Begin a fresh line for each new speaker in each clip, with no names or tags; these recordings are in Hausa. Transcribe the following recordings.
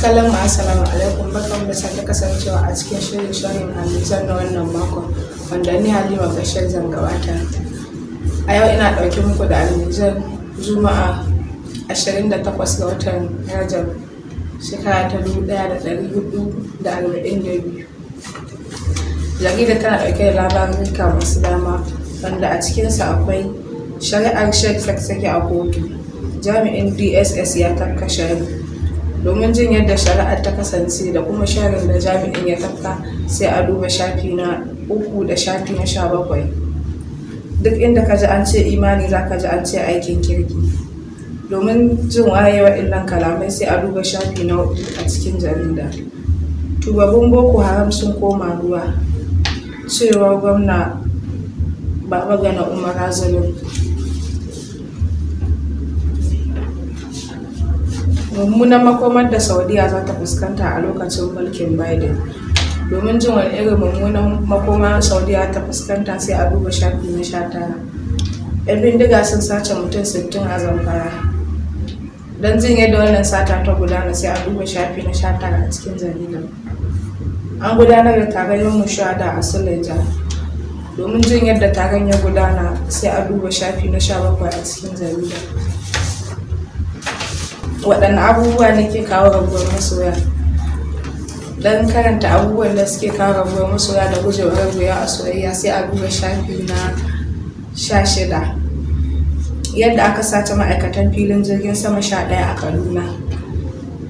kallon mu assalamu alaikum, barkanmu da sake kasancewa a cikin shirin sharhin hadisan na wannan makon wanda ni Halima Bashir zan gabata. A yau ina ɗauke muku da almizan Juma'a 28 ga watan Rajab shekara ta 1442. Jarida tana ɗauke da labaruka masu dama wanda a cikinsa akwai shari'ar Sheikh Zakzaki a kotu, jami'in DSS ya tafka shari. Domin jin yadda shari'ar ta kasance da kuma sharin da jami'in ya tafka sai a duba shafi na 3 da shafi na 17. Duk inda ka ji an ce imani za ka ji an ce aikin kirki. Domin jin wayewa illan kalamai sai a duba shafi na 4 a cikin jarida. Tubabin Boko Haram sun koma ruwa, cewar gwamna Babagana Umar Zulum. Mummunan makomar da Saudiya za ta fuskanta a lokacin mulkin Biden. Domin jin wani irin mummunan makoma Saudiya ta fuskanta sai a duba shafi na 19. 'Yan bindiga sun sace mutum 60 a Zamfara. Don jin yadda wannan sata ta gudana sai a duba shafi na 19 a cikin jaridar. An gudanar da taron yin mushuhada a Suleja. Domin jin yadda taron ya gudana sai a duba shafi na 17 a cikin jaridar. Waɗanne abubuwa ne ke kawo rabuwar masoya? Don karanta abubuwan da suke kawo rabuwar masoya da gujewar rabuwa a soyayya sai a duba shafi na 16. Yadda aka sace ma'aikatan filin jirgin sama 11 a Kaduna.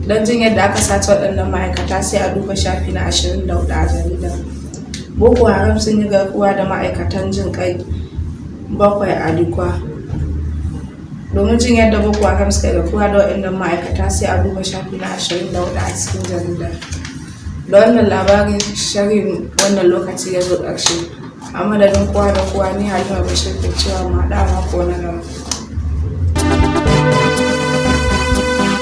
Don jin yadda aka sace waɗannan ma'aikata sai a duba shafi na 24 a jaridar. Boko Haram sun yi garkuwa da ma'aikatan jin ƙai 7 a Dikwa. Domin jin yadda Boko Haram suka garkuwa da waɗannan ma'aikata sai a duba shafi na 24 a cikin jaridar. Da wannan labarin sharhin wannan lokaci ya zo ƙarshe. A madadin kowa da kowa, ni Halima Bashir ke cewa mu haɗu a mako na gaba.